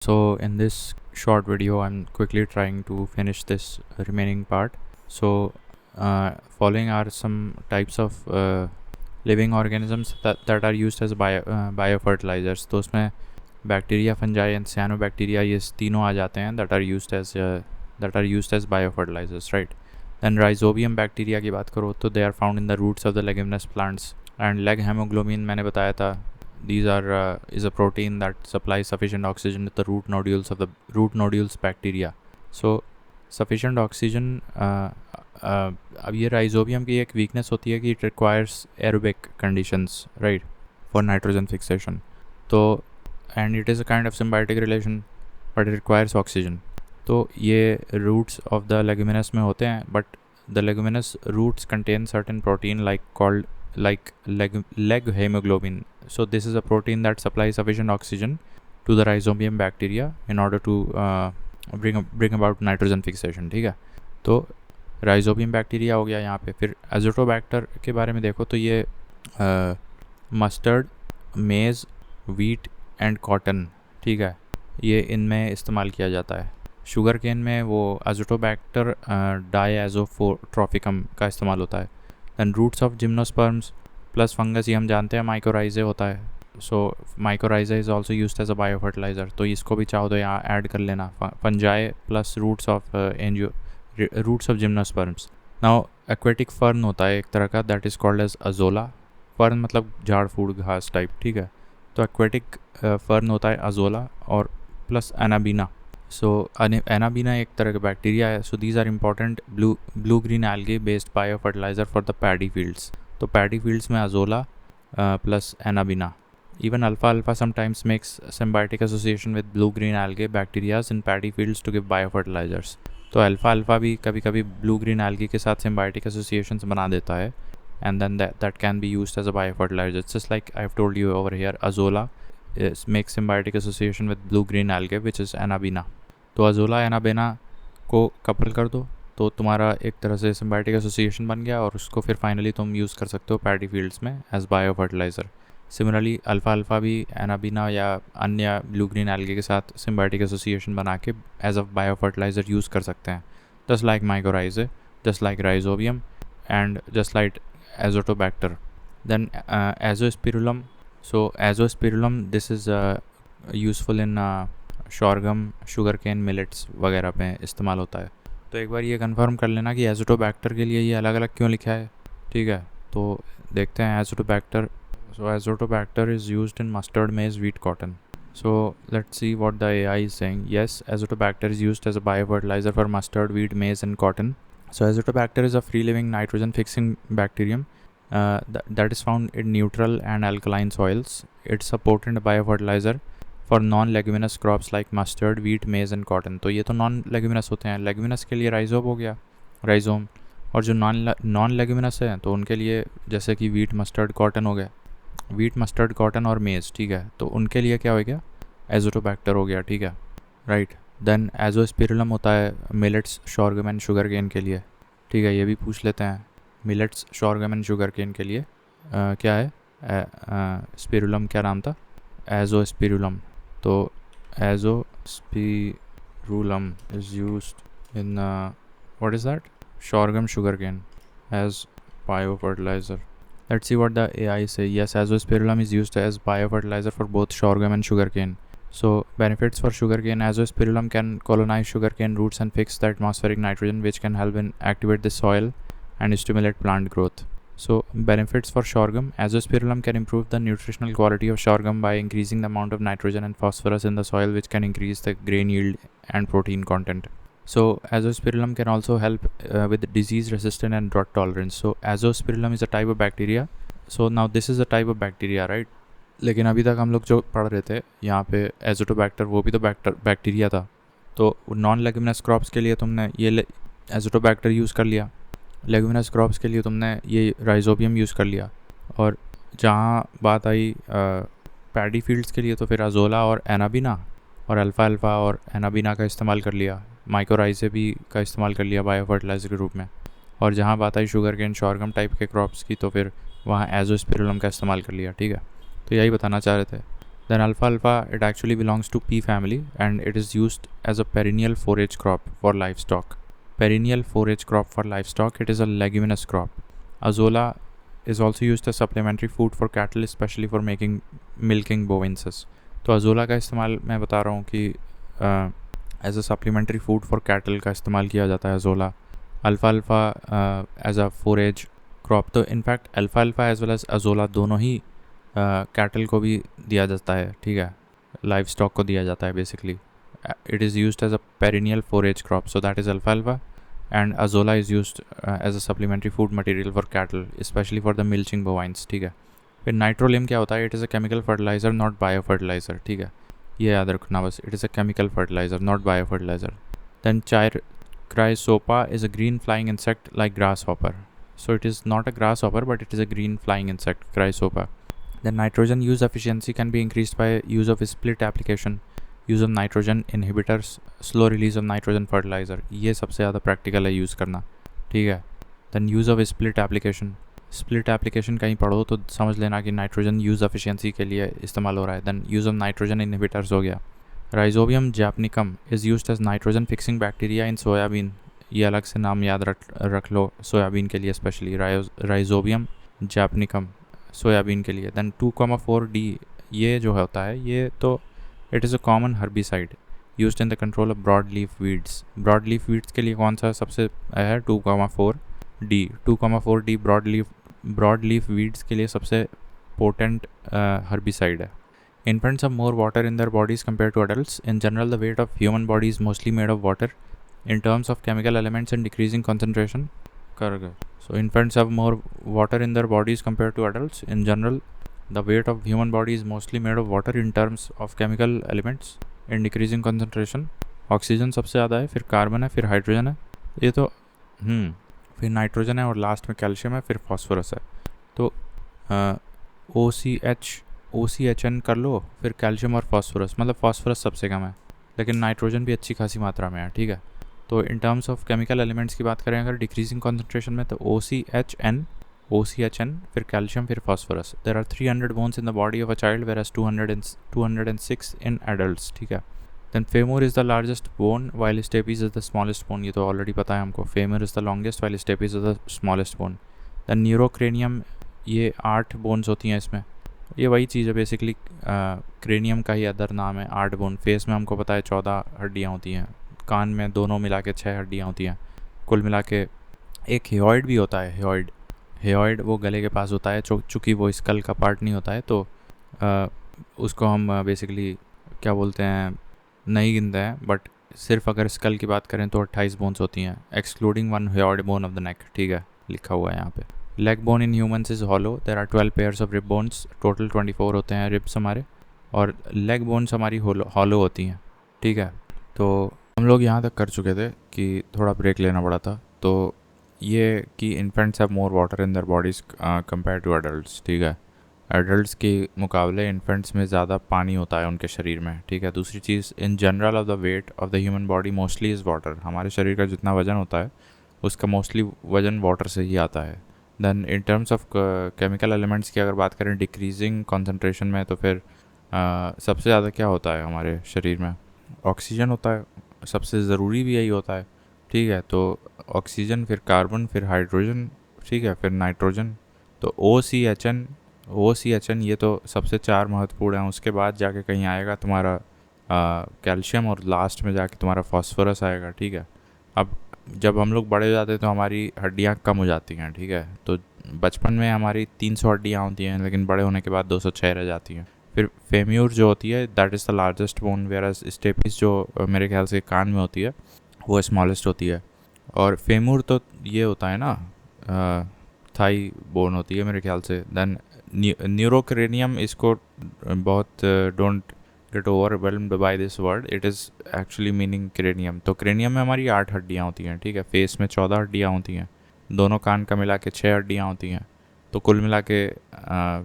So in this short video, I'm quickly trying to finish this remaining part. So following are some types of living organisms that are used as biofertilizers. तो उसमें bacteria, fungi and cyanobacteria ये तीनों आ जाते हैं that are used as biofertilizers, right? Then rhizobium bacteria की बात करो तो they are found in the roots of the leguminous plants. And leg hemoglobin मैंने बताया था, these are is a protein that supplies sufficient oxygen to the root nodules bacteria. So sufficient oxygen अब ये rhizobium की एक weakness होती है कि it requires aerobic conditions, right, for nitrogen fixation. तो and it is a kind of symbiotic relation but it requires oxygen. तो ये रूट्स ऑफ द लेगुमिनस में होते हैं, but the leguminous roots contain certain protein like leg hemoglobin. So this is a protein that supplies sufficient oxygen to the rhizobium bacteria in order to bring about nitrogen fixation. ठीक है, तो rhizobium bacteria हो गया यहाँ पे. फिर Azotobacter के बारे में देखो तो ये मस्टर्ड, मेज़, वीट एंड कॉटन, ठीक है, ये इनमें इस्तेमाल किया जाता है. शुगर केन में वो एजोटोबैक्टर डायएजोट्रोफिकम का इस्तेमाल होता है. Then roots of gymnosperms plus fungus, ये हम जानते हैं माइकोराइजे होता है. So mycorrhizae is also used as a biofertiliser, तो इसको भी चाहो तो यहाँ ऐड कर लेना. Fungi plus roots of gymnosperms. Now aquatic fern होता है एक तरह का, that is called as azolla. Fern मतलब झाड़ फूड घास टाइप, ठीक है. तो एक्वेटिक फर्न होता है अजोला और प्लस एनाबीना. सो एनाबीना एक तरह का बैक्टीरिया है. So these are important blue green algae based bio fertiliser for the paddy fields. तो पैडी फील्ड्स में Azolla plus Anabaena. Even alfalfa sometimes makes symbiotic association with blue green algae bacteria in paddy fields to give biofertilizers. तो alfalfa भी कभी कभी blue green algae के साथ symbiotic associations बना देता है, and then that can be used as a biofertilizer. It's just like I've told you over here, azolla makes symbiotic association with blue green algae which is anabina. तो azolla anabaena को couple कर दो तो तुम्हारा एक तरह से symbiotic association बन गया, और उसको फिर फाइनली तुम यूज़ कर सकते हो पैडी फील्ड्स में as bio fertiliser. Similarly alpha भी एनाबीना या अन्य ब्लू ग्रीन एल्गे के साथ सिम्बायोटिक एसोसिएशन बना के as a bio fertiliser use कर सकते हैं, just like mycorrhizae, just like rhizobium and just like azotobacter. Then azospirillum. So azospirillum this is useful in sorghum, sugar cane, millets वगैरह पे इस्तेमाल होता है. तो एक बार ये कंफर्म कर लेना कि एजोटोबैक्टर के लिए ये अलग अलग क्यों लिखा है, ठीक है. तो देखते हैं Azotobacter. So azotobacter is used in mustard, maize, wheat, cotton. So let's see what the AI is saying. Yes, azotobacter is used as a biofertilizer for mustard, wheat, maize and cotton. So azotobacter is a free-living nitrogen-fixing bacterium that is found in neutral and alkaline soils. It's a potent biofertilizer for non-leguminous crops like mustard, wheat, maize and cotton. तो ये तो non-leguminous होते हैं. leguminous के लिए rhizome हो गया, rhizome. और जो non-leguminous है तो उनके लिए जैसे कि wheat, mustard, cotton हो गया, वीट, मस्टर्ड, कॉटन और मेज़, ठीक है. तो उनके लिए क्या हो गया, एजोटोबैक्टर हो गया, ठीक है, राइट. देन एजोस्पिरुलम होता है मिलेट्स, शॉरगम एंड शुगर केन के लिए, ठीक है. ये भी पूछ लेते हैं, मिलेट्स, शॉरगम एंड शुगर केन के लिए क्या है, स्पिरुलम क्या नाम था, एजोस्पिरुलम. तो azospirillum is used in what is that, sorghum, sugar cane as bio fertiliser. Let's see what the AI say. Yes, azospirillum is used as biofertilizer for both sorghum and sugarcane. So benefits for sugarcane: azospirillum can colonize sugarcane roots and fix the atmospheric nitrogen, which can help in activate the soil and stimulate plant growth. So benefits for sorghum: azospirillum can improve the nutritional quality of sorghum by increasing the amount of nitrogen and phosphorus in the soil, which can increase the grain yield and protein content. So azospirillum can also help with disease resistant and drought tolerance. So azospirillum is a type of bacteria. So now this is a type of bacteria, right? लेकिन अभी तक हम लोग जो पढ़ रहे थे यहाँ पे एजोटोबैक्टर, वो भी तो बैक्टीरिया था. तो नॉन लेगुमिनस क्रॉप्स के लिए तुमने ये एजोटोबैक्टर यूज़ कर लिया, लेगुमिनस क्रॉप्स के लिए तुमने ये राइजोबियम यूज़ कर लिया, और जहाँ बात आई पैडी फील्ड्स के लिए तो फिर अजोला और एनाबीना और अल्फा और एनाबीना का इस्तेमाल कर लिया, माइकोराइजे भी का इस्तेमाल कर लिया बायो फर्टिलाइज़र के रूप में. और जहाँ बात आई शुगर केन, शॉरगम टाइप के क्रॉप्स की तो फिर वहाँ एजोस्पिरुलम का इस्तेमाल कर लिया, ठीक है. तो यही बताना चाह रहे थे. Then alfalfa, it actually belongs to pea family and it is used as a perennial forage crop for livestock. Perennial forage crop for livestock, it is a leguminous crop. Azolla is also used as supplementary food for cattle, especially for milking bovinces. तो azolla का इस्तेमाल मैं बता रहा हूँ कि as a supplementary food for cattle का इस्तेमाल किया जाता है अजोला. अल्फाल्फा एज अ फोरेज क्रॉप. तो इनफैक्ट अल्फाल्फा एज वेल एज अजोला दोनों ही कैटल को भी दिया जाता है, ठीक है, लाइव स्टॉक को दिया जाता है basically. It is used as a perennial forage crop, so that is अल्फाल्फा. And azolla is used as a supplementary food material for cattle, specially for the milching bovines, ठीक है. फिर नाइट्रोलिम क्या होता है? It is a chemical fertiliser, not bio fertiliser, ठीक है, ये याद रखना बस. It is a chemical fertiliser, not bio fertiliser. Then Chrysopa is a green flying insect like grasshopper. So it is not a grasshopper, but it is a green flying insect, Chrysopa. The nitrogen use efficiency can be increased by use of split application, use of nitrogen inhibitors, slow release of nitrogen fertilizer. ये सबसे ज़्यादा practical है use करना, ठीक है. Then use of split application. Split application कहीं पढ़ो तो समझ लेना कि नाइट्रोजन यूज़ एफिशिएंसी के लिए इस्तेमाल हो रहा है. Then use of nitrogen inhibitors हो गया. Rhizobium japonicum is used as nitrogen fixing bacteria in soybean. ये अलग से नाम याद रख लो सोयाबीन के लिए, स्पेशली राइजोबियम जैपनिकम सोयाबीन के लिए. देन 2,4-D ये जो होता है ये तो it is a common herbicide used in the control of broad leaf weeds. Broad leaf weeds के लिए कौन सा सबसे है? 2,4-D. 2,4-D broad leaf weeds के लिए सबसे पोटेंट हर्बिसाइड है. Infants have more water in their bodies compared to adults. In general, the weight of human body is mostly made of water. In terms of chemical elements and decreasing concentration, so infants have more water in their bodies compared to adults. In general, the weight of human body is mostly made of water in terms of chemical elements and decreasing concentration. Oxygen सबसे ज़्यादा है, फिर carbon है, फिर hydrogen है, ये तो फिर नाइट्रोजन है और लास्ट में कैल्शियम है, फिर फॉस्फोरस है. तो OCHN कर लो, फिर कैल्शियम और फॉस्फोरस, मतलब फॉस्फोरस सबसे कम है लेकिन नाइट्रोजन भी अच्छी खासी मात्रा में है, ठीक है. तो इन टर्म्स ऑफ केमिकल एलिमेंट्स की बात करें अगर डिक्रीजिंग कॉन्सेंट्रेशन में तो OCHN फिर कैल्शियम फिर phosphorus. There are 300 bones in the body of a child whereas 206 in adults, ठीक है. Then femur is the largest bone while stapes is the smallest bone. ये तो ऑलरेडी पता है हमको. Femur is the longest while stapes is the smallest bone. Then neurocranium, ये 8 bones होती हैं इसमें. ये वही चीज़ है बेसिकली, क्रेनियम का ही अदर नाम है. 8 बोन. फेस में हमको पता है 14 हड्डियाँ होती हैं, कान में दोनों मिला के 6 हड्डियाँ होती हैं. कुल मिला के एक हेयॉइड भी होता है. हेयॉइड वो गले के पास होता है, चूँकि वो स्कल का पार्ट नहीं होता है तो उसको हम बेसिकली क्या बोलते हैं नहीं गिनते हैं. बट सिर्फ अगर स्कल की बात करें तो 28 बोन्स होती हैं, excluding 1 hyoid bone of the neck, ठीक है, लिखा हुआ है यहाँ पे. Leg bone in humans is hollow. There are 12 pairs of rib bones. Total 24 होते हैं रिब्स हमारे, और लेग बोन्स हमारी हॉलो होती हैं, ठीक है. तो हम लोग यहाँ तक कर चुके थे कि थोड़ा ब्रेक लेना पड़ा था. तो ये कि infants have more water in their bodies compare to adults, ठीक है. एडल्ट्स के मुकाबले इन्फेंट्स में ज़्यादा पानी होता है उनके शरीर में, ठीक है. दूसरी चीज़, in general of the weight of the human body mostly is water. हमारे शरीर का जितना वज़न होता है उसका मोस्टली वज़न वाटर से ही आता है. Than in terms of chemical elements की अगर बात करें डिक्रीजिंग कॉन्सेंट्रेशन में तो फिर सबसे ज़्यादा क्या होता है हमारे शरीर में? ऑक्सीजन होता है. सबसे ज़रूरी भी यही होता है, ठीक है. तो ऑक्सीजन, फिर कार्बन, फिर हाइड्रोजन, ठीक है, फिर नाइट्रोजन. तो OCHN ये तो सबसे 4 महत्वपूर्ण हैं. उसके बाद जाके कहीं आएगा तुम्हारा कैल्शियम और लास्ट में जाके तुम्हारा फॉस्फोरस आएगा, ठीक है. अब जब हम लोग बड़े हो जाते हैं तो हमारी हड्डियाँ कम हो जाती हैं, ठीक है. तो बचपन में हमारी 300 हड्डियाँ होती हैं लेकिन बड़े होने के बाद 206 रह जाती हैं. फिर फेम्यूर जो होती है that is the largest bone, whereas stapes जो मेरे ख्याल से कान में होती है वो स्मॉलेस्ट होती है. और फेमूर तो ये होता है ना, थाई बोन होती है मेरे ख्याल से. देन न्यूरोक्रेनियम, इसको बहुत don't get overwhelmed by this word, it is actually meaning cranium. तो क्रेनियम में हमारी 8 हड्डियाँ होती हैं, ठीक है. फेस में 14 हड्डियाँ होती हैं, दोनों कान का मिला के 6 हड्डियाँ होती हैं. तो कुल मिला के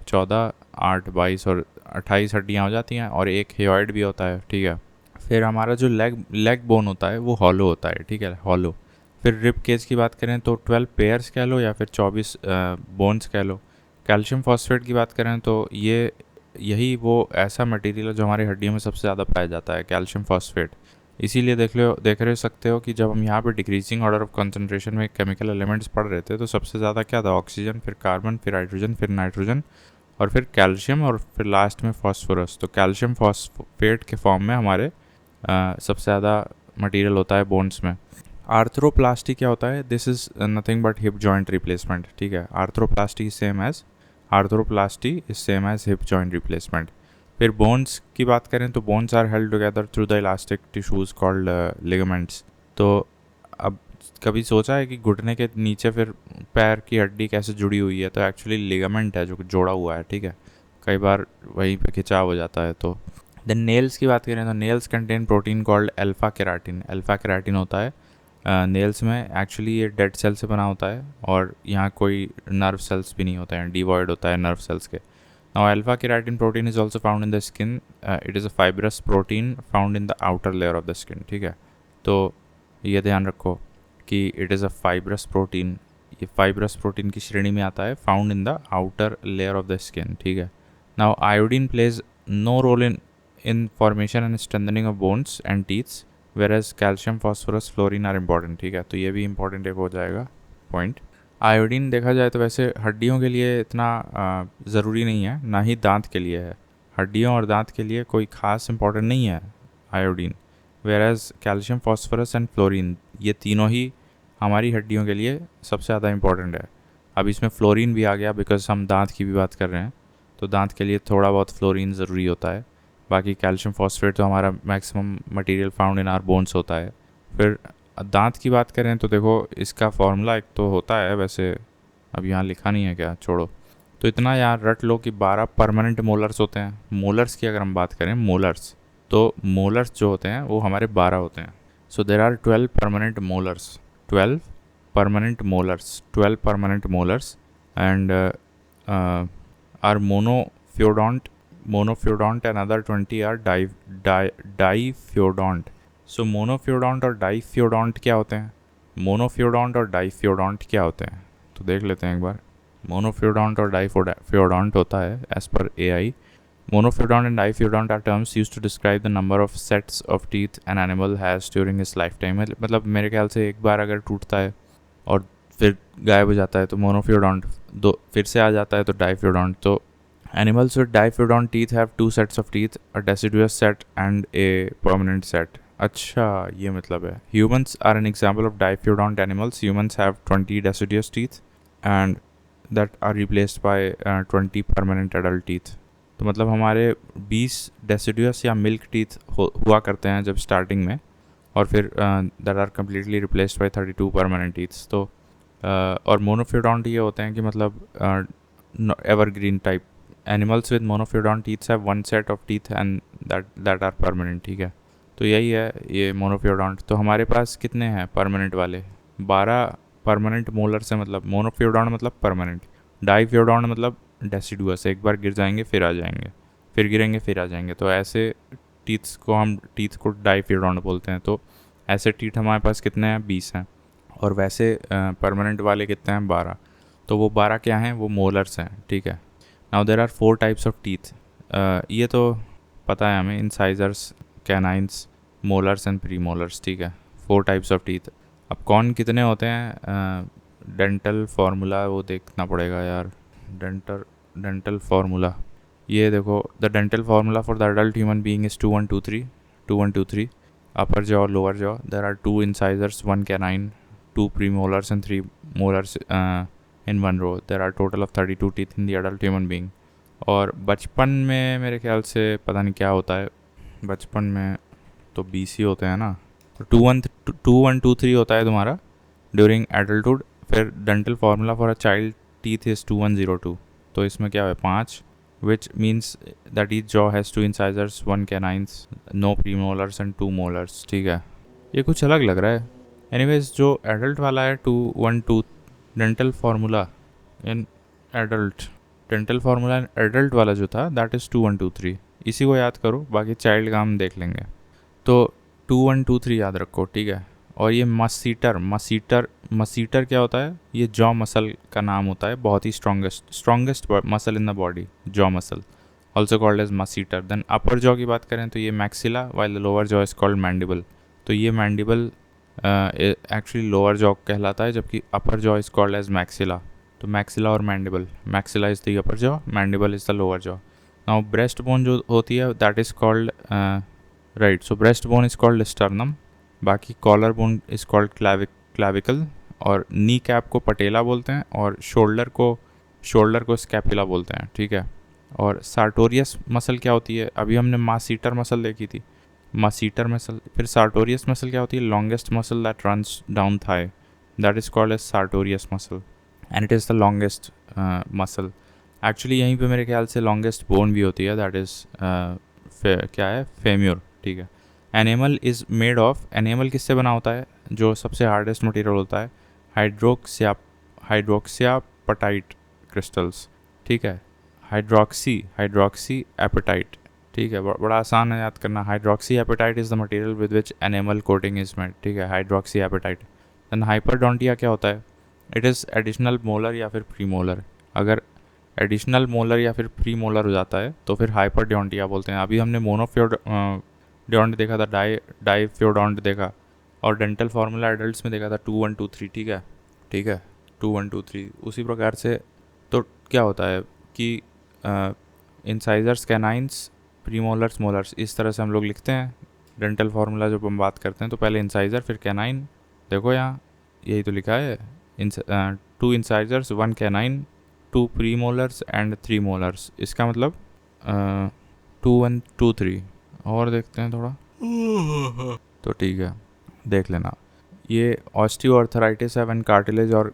14, 8, 22 और 28 हड्डियाँ हो जाती हैं. और एक हेयॉइड भी होता है, ठीक है. फिर हमारा जो लेग बोन होता है वो हॉलो होता है, ठीक है, हॉलो. फिर रिब केज की बात करें तो 12 पेयर्स कह लो या फिर 24 बोन्स कह लो. कैल्शियम फॉस्फेट की बात करें तो ये यही वो ऐसा मटेरियल है जो हमारी हड्डियों में सबसे ज़्यादा पाया जाता है, कैल्शियम फॉस्फेट। इसीलिए देख रहे सकते हो कि जब हम यहाँ पे डिक्रीजिंग ऑर्डर ऑफ कंसंट्रेशन में केमिकल एलिमेंट्स पढ़ रहे थे तो सबसे ज़्यादा क्या था, ऑक्सीजन, फिर कार्बन, फिर हाइड्रोजन, फिर नाइट्रोजन, और फिर कैल्शियम, और फिर लास्ट में फॉस्फोरस। तो कैल्शियम फॉस्फेट के फॉर्म में हमारे सबसे ज़्यादा मटेरियल होता है बोन्स में। आर्थ्रोप्लास्टी क्या होता है? This is nothing but hip joint replacement, ठीक है। Arthroplasty same as hip joint replacement. फिर बोन्स की बात करें तो bones are held together through the elastic tissues called ligaments. तो अब कभी सोचा है कि घुटने के नीचे फिर पैर की हड्डी कैसे जुड़ी हुई है? तो एक्चुअली लिगामेंट है जो जोड़ा हुआ है, ठीक है। कई बार वहीं पे खिंचाव हो जाता है। तो देन नेल्स की बात करें तो nails contain protein called alpha keratin. Alpha keratin होता है नेल्स में। एक्चुअली ये डेड सेल से बना होता है और यहाँ कोई नर्व सेल्स भी नहीं होते हैं, डिवॉइड होता है नर्व सेल्स के। Now alpha keratin protein is also found in the skin. It is a fibrous protein found in the outer layer of the skin, ठीक है। तो ये ध्यान रखो कि it is a fibrous protein, ये फाइब्रस प्रोटीन की श्रेणी में आता है, found in the outer layer of the skin, ठीक है। Now iodine plays no role in formation and strengthening of bones and teeths, whereas calcium, phosphorus, fluorine are important, ठीक है। तो ये भी इंपॉर्टेंट एक हो जाएगा पॉइंट। आयोडीन देखा जाए तो वैसे हड्डियों के लिए इतना ज़रूरी नहीं है, ना ही दांत के लिए है। हड्डियों और दांत के लिए कोई ख़ास इंपॉर्टेंट नहीं है iodine, whereas calcium, phosphorus and fluorine ये तीनों ही हमारी हड्डियों के लिए सबसे ज़्यादा इंपॉर्टेंट है। अब इसमें फ्लोरीन भी आ गया बिकॉज हम दांत की भी बात कर रहे हैं, तो दांत के लिए थोड़ा बहुत फ्लोरीन ज़रूरी होता है। बाकी कैल्शियम फॉस्फेट तो हमारा maximum material found in are bones होता है। फिर दांत की बात करें तो देखो इसका फॉर्मूला एक तो होता है, वैसे अब यहाँ लिखा नहीं है, क्या छोड़ो। तो इतना यार रट लो कि 12 परमानेंट मोलर्स होते हैं। मोलर्स की अगर हम बात करें मोलर्स, तो मोलर्स जो होते हैं वो हमारे 12 होते हैं। So there are 12 permanent molars, 12 permanent molars, 12 permanent molars and are monophyodont and other 20 are diphyodont. So monophyodont और डाइफ्योडोंट क्या होते हैं? मोनोफ्योडोंट और डाइफ्योडोंट क्या होते हैं तो देख लेते हैं एक बार। मोनोफ्योडोंट और डाइफ्योडोंट होता है as per AI, monophyodont and diphyodont are terms used to describe the number of sets of teeth an animal has during his lifetime. मतलब मेरे ख्याल से एक बार अगर टूटता है और फिर गायब हो जाता है तो मोनोफ्योडोंट, दो फिर से आ जाता है तो डाइफ्योडोंट। तो animals with diphyodont teeth have 2 sets of teeth, a deciduous set and a permanent set. अच्छा ये मतलब है। Humans are an example of diphyodont animals. Humans have 20 deciduous teeth and that are replaced by 20 permanent adult teeth. तो मतलब हमारे 20 deciduous या milk teeth हुआ करते हैं जब स्टार्टिंग में, और फिर that are completely replaced by 32 permanent teeth. तो और मोनोफ्योडोंट ये होते हैं कि मतलब evergreen type animals with monophyodont teeth have 1 set of teeth and that are permanent, ठीक है। तो यही है ये मोनोफ्योडोंट। तो हमारे पास कितने हैं परमानेंट वाले? 12 परमानेंट मोलर से, मतलब मोनोफ्योडोंट मतलब परमानेंट, डाइफ्योडोंट मतलब डेसिडुअस, एक बार गिर जाएंगे फिर आ जाएंगे, फिर गिरेंगे फिर आ जाएंगे। तो ऐसे टीथ को डाइफ्योडोंट बोलते हैं। तो ऐसे टीथ हमारे पास कितने हैं? 20 हैं। और वैसे परमानेंट वाले कितने हैं? 12। तो वो 12 क्या हैं? वो मोलर्स हैं, ठीक है। Now there are 4 types of teeth. ये तो पता है हमें, incisors, canines, molars and premolars, ठीक है। 4 टाइप्स ऑफ टीथ। अब कौन कितने होते हैं? डेंटल फार्मूला वो देखना पड़ेगा यार। डेंटल फार्मूला ये देखो, the dental formula for the adult human being is 2 1 2 3 2 1 2 3। Upper jaw, lower jaw, there are 2 incisors, 1 canine, 2 premolars and 3 molars in one row. There are total of 32 teeth in the adult human being. और बचपन में मेरे ख्याल से पता नहीं क्या होता है, बचपन में तो 20 ही होते हैं ना। तो 2 1 2 3 होता है तुम्हारा ड्यूरिंग एडल्टहुड। फिर dental formula for a child teeth is 2 1 0 2। तो इसमें क्या है? 5, which means that each jaw has 2 incisors, 1 canines, no premolars and 2 molars, ठीक है। ये कुछ अलग लग रहा है। एनीवेज जो एडल्ट वाला है 2 1 2 डेंटल फार्मूला इन एडल्ट वाला जो था दैट इज़ 2 1 2 3। इसी को याद करो, बाकी चाइल्ड का हम देख लेंगे। तो 2 1 2 3 याद रखो, ठीक है। और ये मसीटर क्या होता है? ये जॉ मसल का नाम होता है, बहुत ही strongest muscle in the body, jaw muscle. Also called as masseter. Then upper jaw की बात करें तो ये maxilla, while the lower jaw is called mandible. तो ये मैंडिबल एक्चुअली लोअर जॉ कहलाता है, जबकि upper jaw is called as maxilla. तो मैक्सिला और mandible, maxilla is the upper jaw, mandible is the lower jaw. Now breast bone जो होती है that is called right, so breast bone is called sternum, बाकी collar bone is called clavicle, और knee cap को पटेला बोलते हैं, और shoulder को स्कैपुला बोलते हैं, ठीक है। और सार्टोरियस मसल क्या होती है, अभी हमने मासीटर मसल देखी थी, मासीटर मसल। फिर सार्टोरियस मसल क्या होती है, longest muscle that runs down thigh, that is called as sartorius muscle, and it is the longest muscle. Actually यहीं पे मेरे ख्याल से लॉन्गेस्ट बोन भी होती है, दैट इज़ क्या है, फेम्योर, ठीक है। Animal is made of, animal किससे बना होता है, जो सबसे हार्डेस्ट मटेरियल होता है, हाइड्रोक्सिया पटाइट क्रिस्टल्स, ठीक है। हाइड्रोक्सी एपेटाइट, ठीक है, बड़ा आसान है याद करना। Hydroxyapatite is the material with which animal coating is made, ठीक है, हाइड्रोक्सी एपेटाइट। देन हाइपरडोंटिया क्या होता है, इट इज़ एडिशनल मोलर या फिर प्री मोलर। अगर एडिशनल मोलर या फिर प्री मोलर हो जाता है तो फिर हाइपरडोंटिया बोलते हैं। अभी हमने मोनोफ्योडोंट देखा था, डाईफ्योडोंट देखा, और डेंटल फार्मूला एडल्ट्स में देखा था 2 1 2 3, ठीक है, 2 1 2 3। उसी प्रकार से तो क्या होता है कि इंसाइजर्स, कैनाइंस, प्रीमोलर्स, मोलर्स, इस तरह से हम लोग लिखते हैं डेंटल फार्मूला जब हम बात करते हैं। तो पहले इंसाइजर फिर कैनाइन, देखो यहाँ यही तो लिखा है, 2 incisors 1 canine 2 premolars and 3 molars. इसका मतलब 2 1 2 3। और देखते हैं थोड़ा तो ठीक है, देख लेना। ये ऑस्टियोआर्थराइटिस है व्हेन कार्टिलेज और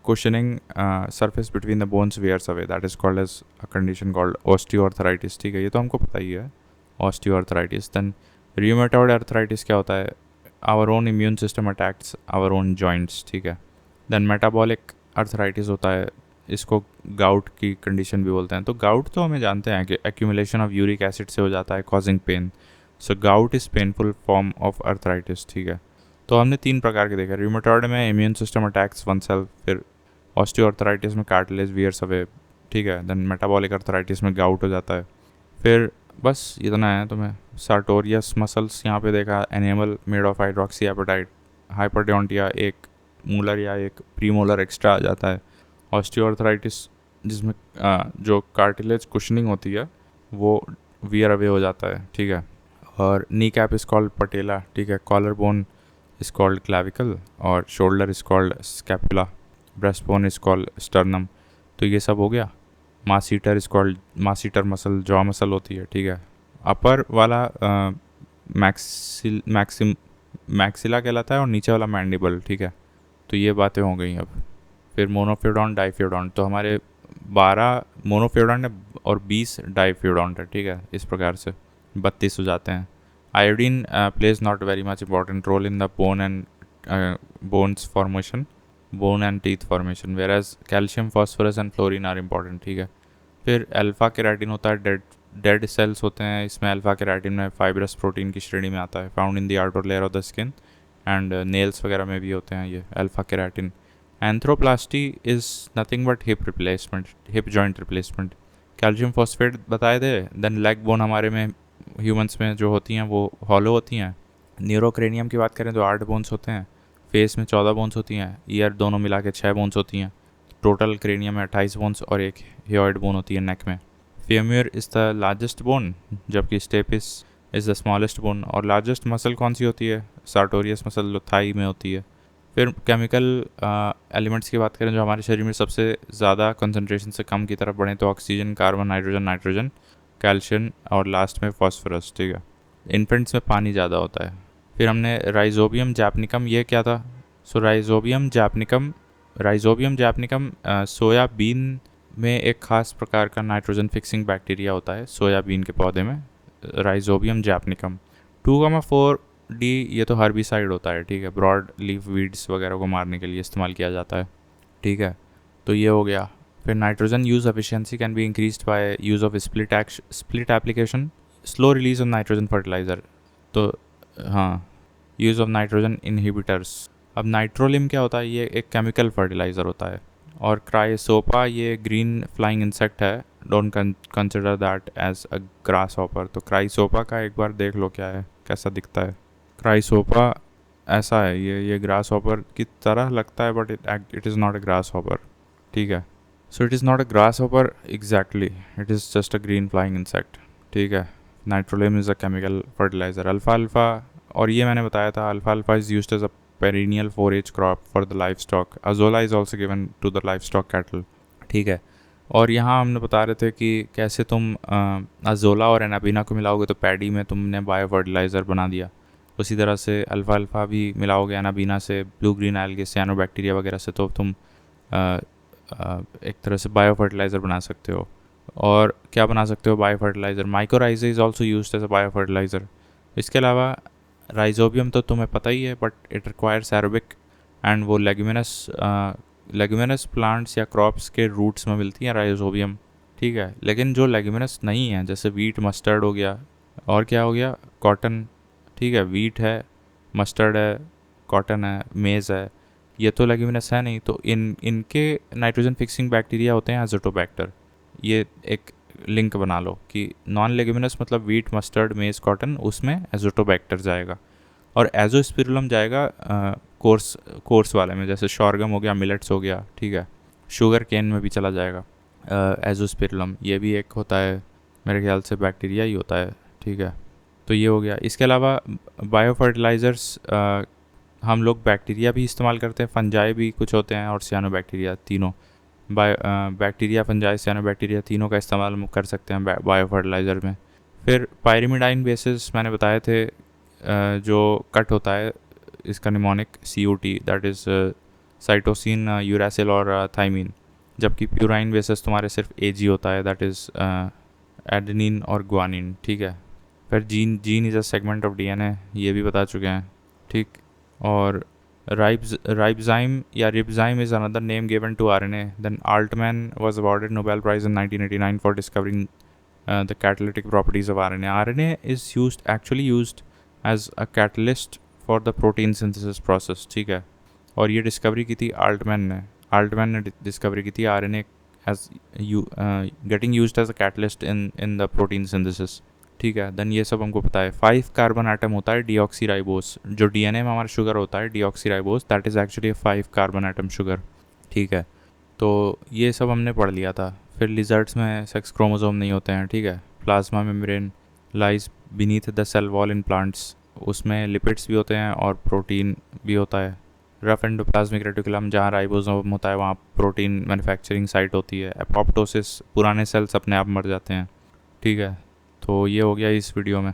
cushioning surface between the bones wears away, that is called as a condition called osteoarthritis, ठीक है, ये तो हमको पता ही है, ऑस्टियोआर्थराइटिस। देन रियूमेटॉइड आर्थराइटिस क्या होता है, our own immune system attacks our own joints, ठीक है। देन मेटाबॉलिक आर्थराइटिस होता है, इसको गाउट की कंडीशन भी बोलते हैं। तो गाउट तो हमें जानते हैं कि एक्यूमुलेशन ऑफ यूरिक एसिड से हो जाता है, causing pain. So gout is painful form of arthritis, ठीक है। तो हमने 3 प्रकार के देखे, रूमेटॉइड में immune system attacks one self, फिर ऑस्टियोआर्थराइटिस में कार्टिलेज वियर्स अवे, ठीक है, देन मेटाबॉलिक आर्थराइटिस में गाउट हो जाता है। फिर बस इतना है तुम्हें। सार्टोरियस मसल्स यहाँ पे देखा, animal made of hydroxyapatite, hyperdontia एक मूलर या एक प्रीमोलर एक्स्ट्रा आ जाता है, ऑस्टियोआर्थराइटिस जिसमें जो कार्टिलेज कुशनिंग होती है वो वियर अवे हो जाता है, ठीक है। और knee cap is called patella, ठीक है, collar bone is called clavicle, और shoulder is called scapula, breast bone is called sternum. तो ये सब हो गया। Masseter is called, masseter muscle jaw muscle होती है, ठीक है। अपर वाला मैक्सिला कहलाता है, और नीचे वाला मैंडिबल, ठीक है। तो ये बातें हो गई। अब फिर मोनोफ्योडोंट, डाईफ्योडोंट, तो हमारे 12 मोनोफ्योडोंट है और 20 डाईफ्योडोंट है, ठीक है, इस प्रकार से 32 हो जाते हैं। Iodine plays not very much important role in the bone and teeth formation, whereas calcium, phosphorus and fluorine are important, ठीक है। फिर अल्फा केराटिन होता है, डेड सेल्स होते हैं, इसमें अल्फा केराटिन में फाइब्रस प्रोटीन की श्रेणी में आता है, found in the outer layer of the skin and nails वगैरह में भी होते हैं ये alpha keratin. Arthroplasty is nothing but hip joint replacement. Calcium phosphate बताए थे। देन लेग बोन हमारे में ह्यूमंस में जो होती हैं वो हॉलो होती हैं। न्यूरोक्रेनियम की बात करें तो 8 बोन्स होते हैं, फेस में 14 बोन्स होती हैं, ईयर दोनों मिला के 6 बोन्स होती हैं, टोटल क्रेनियम में 28 बोन्स और एक हियोइड बोन होती है नेक में। Femur is the largest bone, जबकि stapes is the smallest bone. और लार्जेस्ट मसल कौन सी होती है, सार्टोरियस मसल जो थाई में होती है। फिर केमिकल एलिमेंट्स की बात करें जो हमारे शरीर में सबसे ज़्यादा कंसनट्रेशन से कम की तरफ बढ़ें तो oxygen, carbon, hydrogen, nitrogen, calcium और लास्ट में फॉस्फोरस, ठीक है। इन्फेंट्स में पानी ज़्यादा होता है। फिर हमने राइजोबियम जैपनिकम, ये क्या था। सो राइजोबियम जैपनिकम सोयाबीन में एक ख़ास प्रकार का नाइट्रोजन फिक्सिंग बैक्टीरिया होता है सोयाबीन के पौधे में, राइजोबियम जैपनिकम। 2,4-D ये तो हर्बिसाइड होता है, ठीक है, ब्रॉड लीफ वीड्स वगैरह को मारने के लिए इस्तेमाल किया जाता है, ठीक है। तो ये हो गया। फिर nitrogen use efficiency can be increased by use of split application, slow release of nitrogen fertiliser. तो हाँ, यूज़ ऑफ नाइट्रोजन इनहिबिटर्स। अब नाइट्रोलिम क्या होता है, ये एक केमिकल फर्टिलाइज़र होता है। और क्राइसोपा ये ग्रीन फ्लाइंग इंसेक्ट है, don't consider that as a grasshopper. तो क्राइसोपा का एक बार देख लो क्या है, कैसा दिखता है। क्राइसोपा ऐसा है, ये ग्रास हॉपर की तरह लगता है but it is not a grasshopper, ठीक है। So it is not a grasshopper exactly, it is just a green flying insect, ठीक है। Nitrolim is a chemical fertiliser. अल्फा अल्फा, और ये मैंने बताया था, अल्फा अल्फा is used as a perennial forage crop for the livestock. Azolla is also given to the livestock cattle, ठीक है। और यहाँ हमने बता रहे थे कि कैसे तुम अजोला और एनाबीना को मिलाओगे तो पैडी में तुमने बायो फर्टिलाइज़र बना दिया। उसी तरह से अल्फ़ा अल्फ़ा भी मिलाओगे एनाबीना से, ब्लू ग्रीन एल्गे, सियानोबैक्टीरिया वगैरह से, तो तुम एक तरह से बायो फर्टिलाइज़र बना सकते हो। और क्या बना सकते हो bio fertiliser? Mycorrhiza is also used as a bio fertiliser. इसके अलावा राइजोबियम तो तुम्हें पता ही है, but it requires aerobic, and वो लेग्यूमिनस प्लांट्स या क्रॉप्स के रूट्स में मिलती है राइजोबियम, ठीक है। लेकिन जो लेग्यूमिनस नहीं है, जैसे वीट, मस्टर्ड हो गया, और क्या हो गया, कॉटन, ठीक है। वीट है, मस्टर्ड है, कॉटन है, मेज़ है, ये तो लेग्यूमिनस है नहीं। तो इनके नाइट्रोजन फिक्सिंग बैक्टीरिया होते हैं एजोटोबैक्टर। ये एक लिंक बना लो कि नॉन लेग्यूमिनस मतलब वीट, मस्टर्ड, मेज, कॉटन, उसमें एजोटोबैक्टर जाएगा, और एजोस्पिरुलम जाएगा कोर्स वाले में, जैसे शॉर्गम हो गया, मिलेट्स हो गया, ठीक है। शुगर केन में भी चला जाएगा एजोस्पिरुलम, ये भी एक होता है, मेरे ख्याल से बैक्टीरिया ही होता है, ठीक है। तो ये हो गया। इसके अलावा बायो फर्टिलाइज़र्स हम लोग बैक्टीरिया भी इस्तेमाल करते हैं, फंजाई भी कुछ होते हैं, और सियानोबैक्टीरिया, तीनों बैक्टीरिया, फंजाई, सियानोबैक्टीरिया, तीनों का इस्तेमाल हम कर सकते हैं बायो फर्टिलाइज़र में। फिर पायरिमिडाइन बेसिस मैंने बताए थे, जो कट होता है इसका mnemonic COT, that is cytosine, uracil और थाइमिन, जबकि प्यूराइन बेसिस तुम्हारे सिर्फ AG होता है, दैट इज़ एडेनिन और ग्वानिन, ठीक है। फिर gene is a segment of DNA, ये भी बता चुके हैं, ठीक। और राइबोजाइम या रिबोजाइम is another name given to RNA. Then Altman was awarded Nobel Prize in 1989 for discovering the catalytic properties of RNA. RNA is actually used as a catalyst for the protein synthesis process, ठीक है। और ये discovery की थी Altman ने discovery की थी RNA as getting used as a catalyst in the protein synthesis, ठीक है। देन ये सब हमको पता है। 5 कार्बन आटम होता है डीऑक्सीराइबोस, जो DNA में हमारा शुगर होता है deoxyribose, that is actually 5 carbon atom sugar, ठीक है। तो ये सब हमने पढ़ लिया था। फिर लिजर्ड्स में सेक्स क्रोमोसोम नहीं होते हैं, ठीक है। Plasma membrane lies beneath the cell wall in plants, उसमें लिपिड्स भी होते हैं और प्रोटीन भी होता है। रफ एंडोप्लाज्मिक रेटिकुलम, जहाँ राइबोसोम होता है वहाँ प्रोटीन मैन्युफैक्चरिंग साइट होती है। एपोप्टोसिस, पुराने सेल्स अपने आप मर जाते हैं, ठीक है। तो ये हो गया इस वीडियो में।